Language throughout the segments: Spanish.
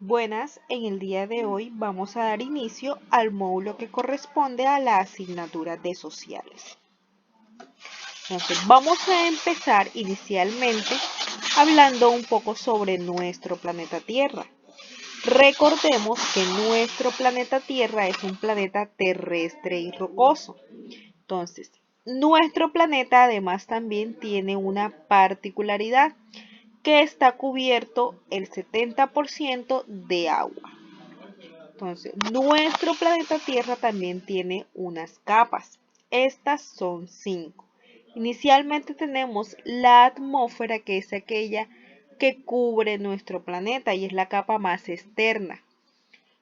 Buenas, en el día de hoy vamos a dar inicio al módulo que corresponde a la asignatura de sociales. Entonces, vamos a empezar inicialmente hablando un poco sobre nuestro planeta Tierra. Recordemos que nuestro planeta Tierra es un planeta terrestre y rocoso. Entonces, nuestro planeta además también tiene una particularidad que está cubierto el 70% de agua. Entonces, nuestro planeta Tierra también tiene unas capas. Estas son 5. Inicialmente tenemos la atmósfera, que es aquella que cubre nuestro planeta y es la capa más externa.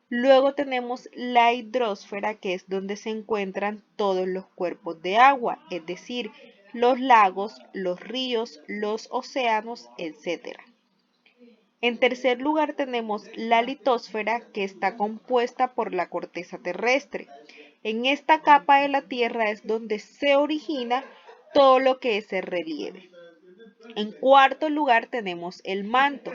Luego tenemos la hidrosfera, que es donde se encuentran todos los cuerpos de agua, es decir, los lagos, los ríos, los océanos, etc. En tercer lugar tenemos la litosfera, que está compuesta por la corteza terrestre. En esta capa de la Tierra es donde se origina todo lo que es el relieve. En cuarto lugar tenemos el manto.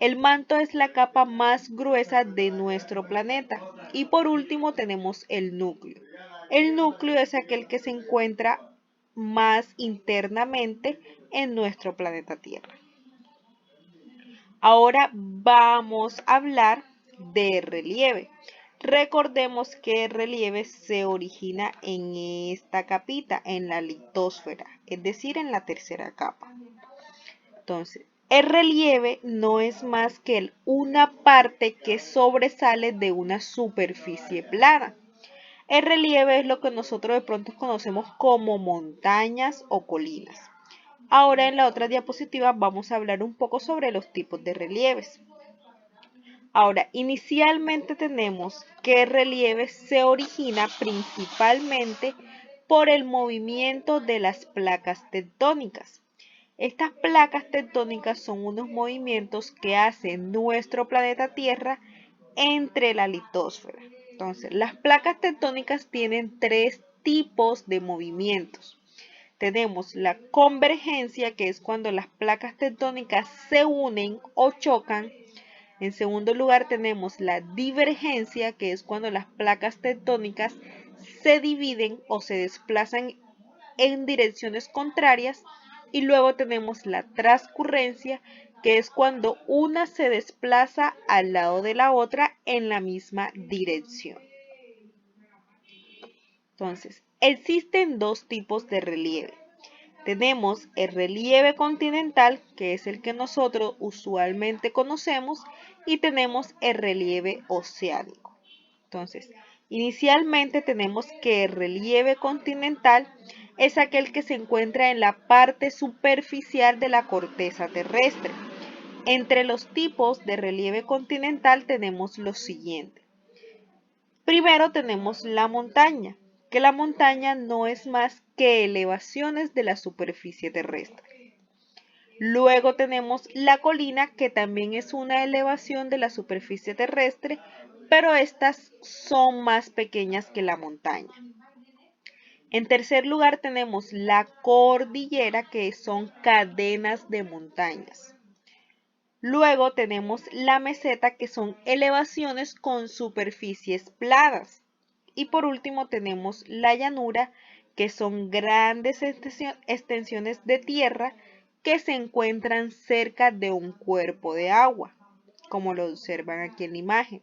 El manto es la capa más gruesa de nuestro planeta. Y por último tenemos el núcleo. El núcleo es aquel que se encuentra más internamente en nuestro planeta Tierra. Ahora vamos a hablar de relieve. Recordemos que el relieve se origina en esta capita, en la litosfera, es decir, en la tercera capa. Entonces, el relieve no es más que una parte que sobresale de una superficie plana. El relieve es lo que nosotros de pronto conocemos como montañas o colinas. Ahora en la otra diapositiva vamos a hablar un poco sobre los tipos de relieves. Ahora, inicialmente tenemos que el relieve se origina principalmente por el movimiento de las placas tectónicas. Estas placas tectónicas son unos movimientos que hace nuestro planeta Tierra entre la litosfera. Entonces, las placas tectónicas tienen tres tipos de movimientos. Tenemos la convergencia, que es cuando las placas tectónicas se unen o chocan. En segundo lugar tenemos la divergencia, que es cuando las placas tectónicas se dividen o se desplazan en direcciones contrarias. Y luego tenemos la transcurrencia, que es cuando una se desplaza al lado de la otra en la misma dirección. Entonces, existen dos tipos de relieve. Tenemos el relieve continental, que es el que nosotros usualmente conocemos, y tenemos el relieve oceánico. Entonces, inicialmente tenemos que el relieve continental es aquel que se encuentra en la parte superficial de la corteza terrestre. Entre los tipos de relieve continental tenemos los siguientes. Primero tenemos la montaña, que la montaña no es más que elevaciones de la superficie terrestre. Luego tenemos la colina, que también es una elevación de la superficie terrestre, pero estas son más pequeñas que la montaña. En tercer lugar tenemos la cordillera, que son cadenas de montañas. Luego tenemos la meseta, que son elevaciones con superficies planas. Y por último tenemos la llanura, que son grandes extensiones de tierra que se encuentran cerca de un cuerpo de agua, como lo observan aquí en la imagen.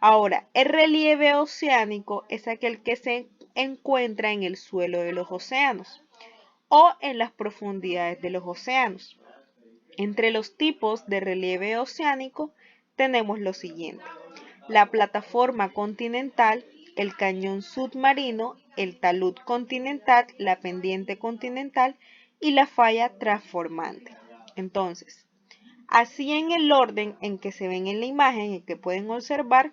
Ahora, el relieve oceánico es aquel que se encuentra en el suelo de los océanos o en las profundidades de los océanos. Entre los tipos de relieve oceánico tenemos lo siguiente: la plataforma continental, el cañón submarino, el talud continental, la pendiente continental y la falla transformante. Entonces, así en el orden en que se ven en la imagen y que pueden observar,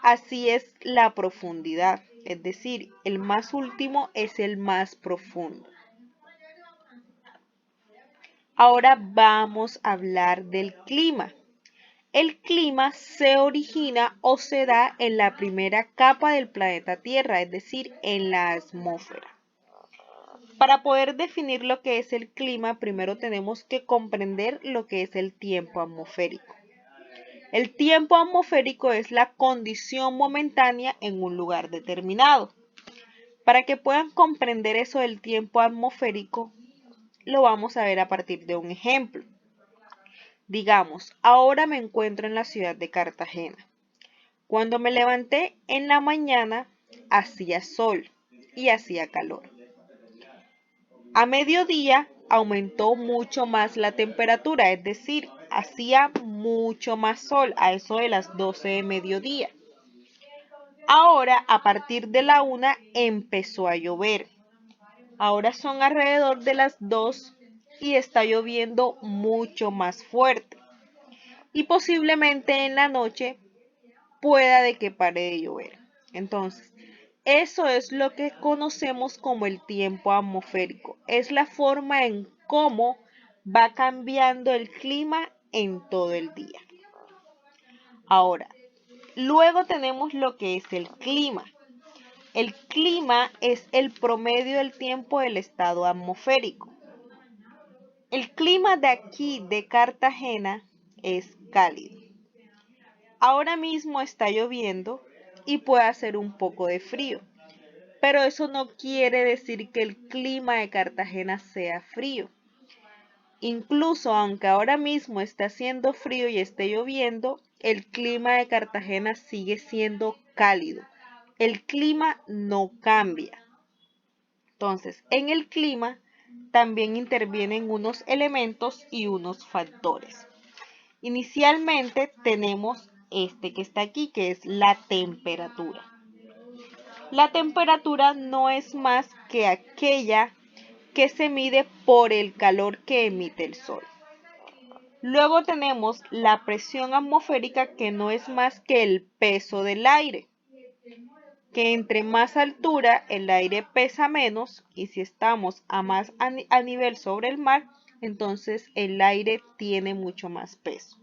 así es la profundidad, es decir, el más último es el más profundo. Ahora vamos a hablar del clima. El clima se origina o se da en la primera capa del planeta Tierra, es decir, en la atmósfera. Para poder definir lo que es el clima, primero tenemos que comprender lo que es el tiempo atmosférico. El tiempo atmosférico es la condición momentánea en un lugar determinado. Para que puedan comprender eso del tiempo atmosférico, lo vamos a ver a partir de un ejemplo. Digamos, ahora me encuentro en la ciudad de Cartagena. Cuando me levanté en la mañana, hacía sol y hacía calor. A mediodía aumentó mucho más la temperatura, es decir, hacía mucho más sol a eso de las 12 de mediodía. Ahora, a partir de la 1, empezó a llover. Ahora son alrededor de las 2 y está lloviendo mucho más fuerte. Y posiblemente en la noche pueda de que pare de llover. Entonces, eso es lo que conocemos como el tiempo atmosférico. Es la forma en cómo va cambiando el clima en todo el día. Ahora, luego tenemos lo que es el clima. El clima es el promedio del tiempo del estado atmosférico. El clima de aquí, de Cartagena, es cálido. Ahora mismo está lloviendo y puede hacer un poco de frío, pero eso no quiere decir que el clima de Cartagena sea frío. Incluso aunque ahora mismo está haciendo frío y esté lloviendo, el clima de Cartagena sigue siendo cálido. El clima no cambia. Entonces, en el clima también intervienen unos elementos y unos factores. Inicialmente tenemos este que está aquí, que es la temperatura. La temperatura no es más que aquella que se mide por el calor que emite el sol. Luego tenemos la presión atmosférica, que no es más que el peso del aire, que entre más altura el aire pesa menos, y si estamos a nivel sobre el mar, entonces el aire tiene mucho más peso.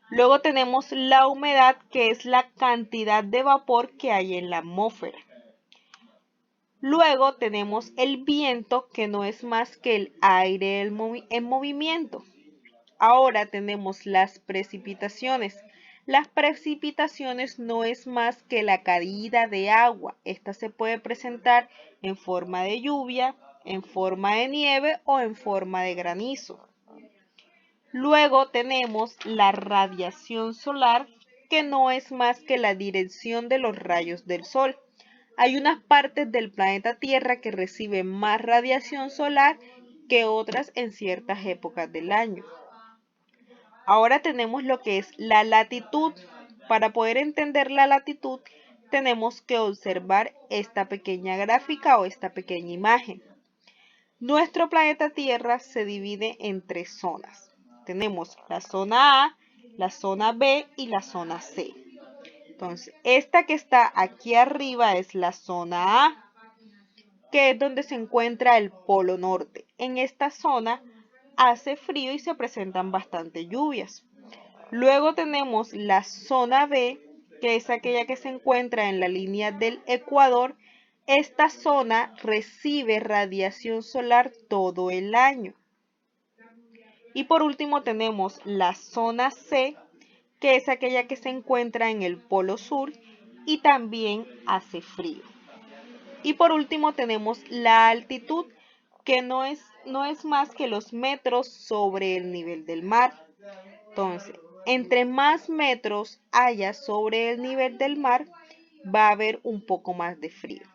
Luego tenemos la humedad, que es la cantidad de vapor que hay en la atmósfera. Luego tenemos el viento, que no es más que el aire en movimiento. Ahora tenemos las precipitaciones. Las precipitaciones no es más que la caída de agua. Esta se puede presentar en forma de lluvia, en forma de nieve o en forma de granizo. Luego tenemos la radiación solar, que no es más que la dirección de los rayos del sol. Hay unas partes del planeta Tierra que reciben más radiación solar que otras en ciertas épocas del año. Ahora tenemos lo que es la latitud. Para poder entender la latitud, tenemos que observar esta pequeña gráfica o esta pequeña imagen. Nuestro planeta Tierra se divide en 3 zonas. Tenemos la zona A, la zona B y la zona C. Entonces, esta que está aquí arriba es la zona A, que es donde se encuentra el polo norte. En esta zona hace frío y se presentan bastantes lluvias. Luego tenemos la zona B, que es aquella que se encuentra en la línea del Ecuador. Esta zona recibe radiación solar todo el año. Y por último tenemos la zona C, que es aquella que se encuentra en el polo sur y también hace frío. Y por último tenemos la altitud, que no es más que los metros sobre el nivel del mar. Entonces, entre más metros haya sobre el nivel del mar, va a haber un poco más de frío.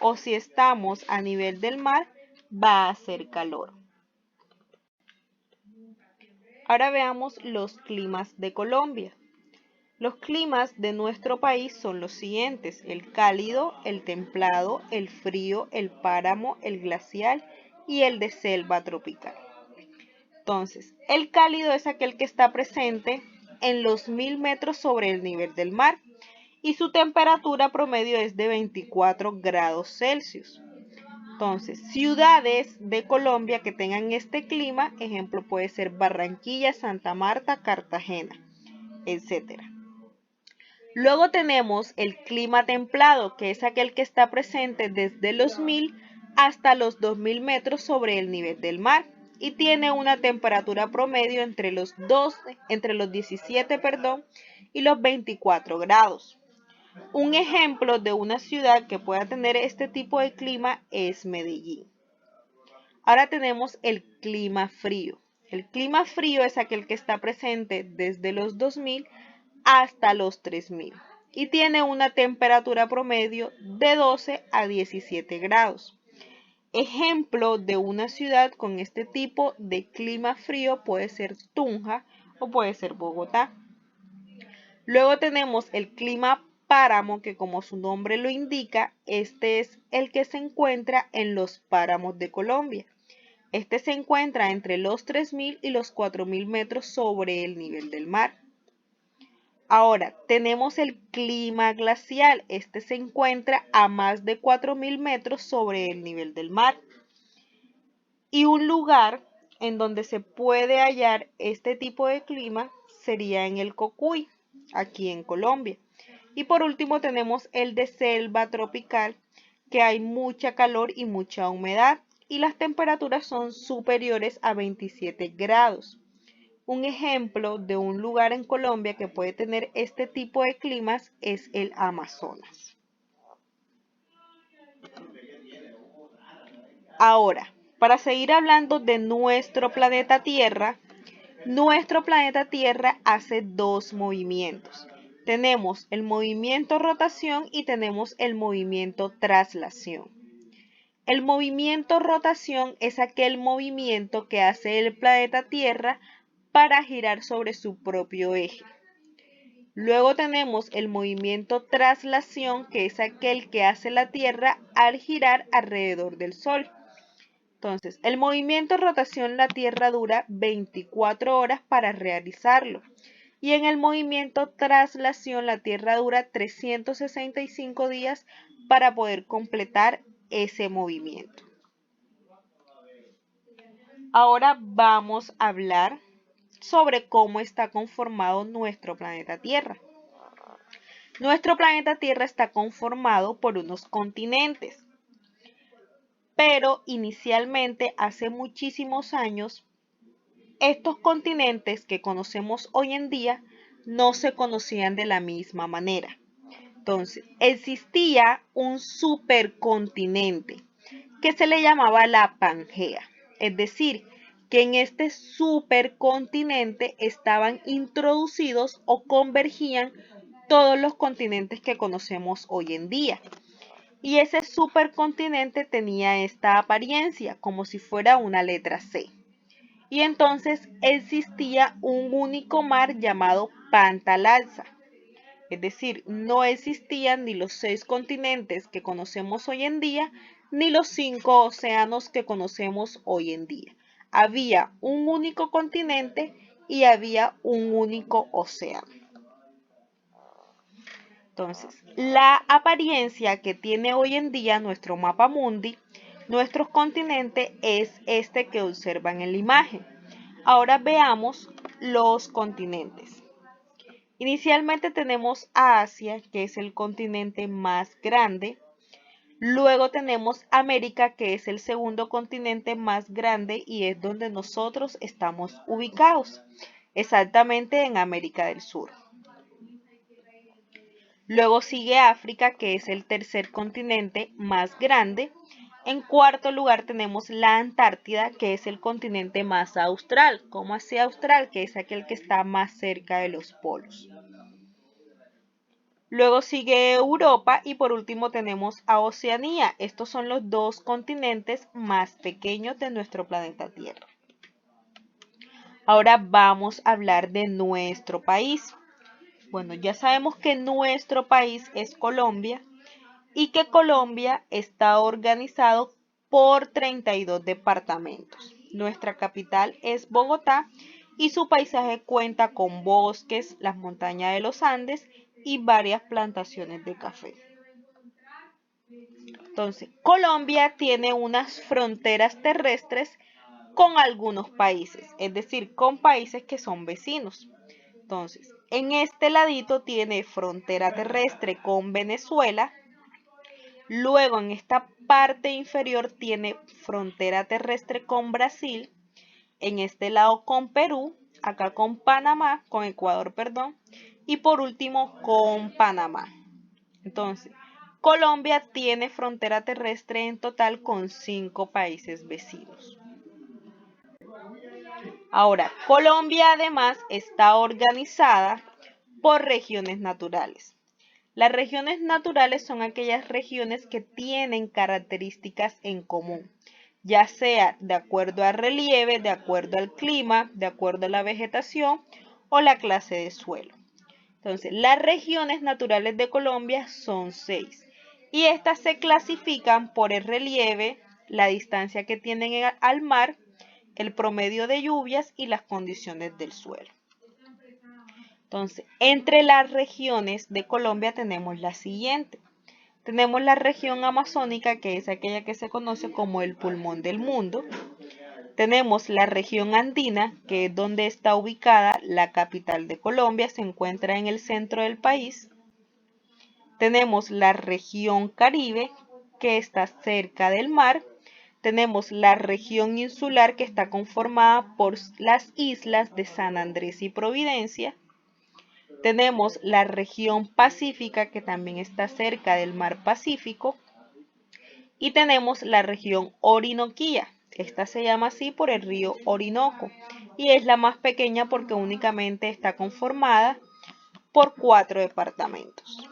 O si estamos a nivel del mar, va a hacer calor. Ahora veamos los climas de Colombia. Los climas de nuestro país son los siguientes: el cálido, el templado, el frío, el páramo, el glacial y el de selva tropical. Entonces, el cálido es aquel que está presente en los 1000 metros sobre el nivel del mar y su temperatura promedio es de 24 grados Celsius. Entonces, ciudades de Colombia que tengan este clima, ejemplo puede ser Barranquilla, Santa Marta, Cartagena, etc. Luego tenemos el clima templado, que es aquel que está presente desde los 1000 hasta los 2000 metros sobre el nivel del mar. y tiene una temperatura promedio entre los 17, y los 24 grados. Un ejemplo de una ciudad que pueda tener este tipo de clima es Medellín. Ahora tenemos el clima frío. El clima frío es aquel que está presente desde los 2000 hasta los 3000 y tiene una temperatura promedio de 12 a 17 grados. Ejemplo de una ciudad con este tipo de clima frío puede ser Tunja o puede ser Bogotá. Luego tenemos el clima páramo, que como su nombre lo indica, este es el que se encuentra en los páramos de Colombia. Este se encuentra entre los 3000 y los 4000 metros sobre el nivel del mar. Ahora, tenemos el clima glacial. Este se encuentra a más de 4000 metros sobre el nivel del mar. Y un lugar en donde se puede hallar este tipo de clima sería en el Cocuy, aquí en Colombia. Y por último tenemos el de selva tropical, que hay mucha calor y mucha humedad y las temperaturas son superiores a 27 grados. Un ejemplo de un lugar en Colombia que puede tener este tipo de climas es el Amazonas. Ahora, para seguir hablando de nuestro planeta Tierra hace dos movimientos. Tenemos el movimiento rotación y tenemos el movimiento traslación. El movimiento rotación es aquel movimiento que hace el planeta Tierra para girar sobre su propio eje. Luego tenemos el movimiento traslación, que es aquel que hace la Tierra al girar alrededor del Sol. Entonces, el movimiento rotación la Tierra dura 24 horas para realizarlo. Y en el movimiento traslación la Tierra dura 365 días para poder completar ese movimiento. Ahora vamos a hablar sobre cómo está conformado nuestro planeta Tierra. Nuestro planeta Tierra está conformado por unos continentes, pero inicialmente, hace muchísimos años, estos continentes que conocemos hoy en día no se conocían de la misma manera. Entonces, existía un supercontinente que se le llamaba la Pangea, es decir, que en este supercontinente estaban introducidos o convergían todos los continentes que conocemos hoy en día. Y ese supercontinente tenía esta apariencia, como si fuera una letra C. Y entonces existía un único mar llamado Pantalalsa. Es decir, no existían ni los 6 continentes que conocemos hoy en día, ni los 5 océanos que conocemos hoy en día. Había un único continente y había un único océano. Entonces, la apariencia que tiene hoy en día nuestro mapa mundi, nuestros continentes, es este que observan en la imagen. Ahora veamos los continentes. Inicialmente tenemos a Asia, que es el continente más grande. Luego tenemos América, que es el segundo continente más grande y es donde nosotros estamos ubicados, exactamente en América del Sur. Luego sigue África, que es el tercer continente más grande. En cuarto lugar tenemos la Antártida, que es el continente más austral. ¿Cómo así austral? Que es aquel que está más cerca de los polos. Luego sigue Europa y por último tenemos a Oceanía. Estos son los dos continentes más pequeños de nuestro planeta Tierra. Ahora vamos a hablar de nuestro país. Bueno, ya sabemos que nuestro país es Colombia y que Colombia está organizado por 32 departamentos. Nuestra capital es Bogotá y su paisaje cuenta con bosques, las montañas de los Andes y varias plantaciones de café. Entonces, Colombia tiene unas fronteras terrestres con algunos países, es decir, con países que son vecinos. Entonces, en este ladito tiene frontera terrestre con Venezuela. Luego, en esta parte inferior tiene frontera terrestre con Brasil. en este lado con Perú, acá con Panamá, con Ecuador, perdón, y por último con Panamá. Entonces, Colombia tiene frontera terrestre en total con 5 países vecinos. Ahora, Colombia además está organizada por regiones naturales. Las regiones naturales son aquellas regiones que tienen características en común, ya sea de acuerdo al relieve, de acuerdo al clima, de acuerdo a la vegetación o la clase de suelo. Entonces, las regiones naturales de Colombia son 6 y estas se clasifican por el relieve, la distancia que tienen al mar, el promedio de lluvias y las condiciones del suelo. Entonces, entre las regiones de Colombia tenemos la siguiente. Tenemos la región amazónica, que es aquella que se conoce como el pulmón del mundo. Tenemos la región andina, que es donde está ubicada la capital de Colombia, se encuentra en el centro del país. Tenemos la región Caribe, que está cerca del mar. Tenemos la región insular, que está conformada por las islas de San Andrés y Providencia. Tenemos la región pacífica, que también está cerca del mar Pacífico. Y tenemos la región Orinoquía. Esta se llama así por el río Orinoco y es la más pequeña porque únicamente está conformada por 4 departamentos.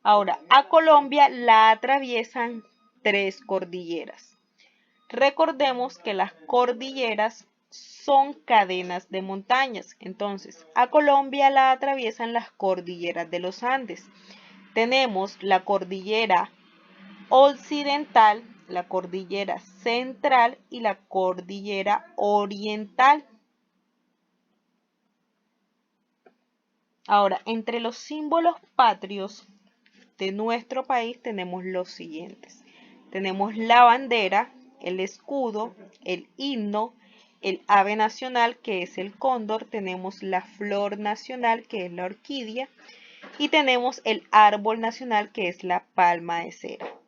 Ahora, a Colombia la atraviesan 3 cordilleras. Recordemos que las cordilleras son cadenas de montañas. Entonces, a Colombia la atraviesan las cordilleras de los Andes. Tenemos la cordillera occidental, la cordillera central y la cordillera oriental. Ahora, entre los símbolos patrios de nuestro país tenemos los siguientes. Tenemos la bandera, el escudo, el himno, el ave nacional, que es el cóndor, tenemos la flor nacional, que es la orquídea, y tenemos el árbol nacional, que es la palma de cera.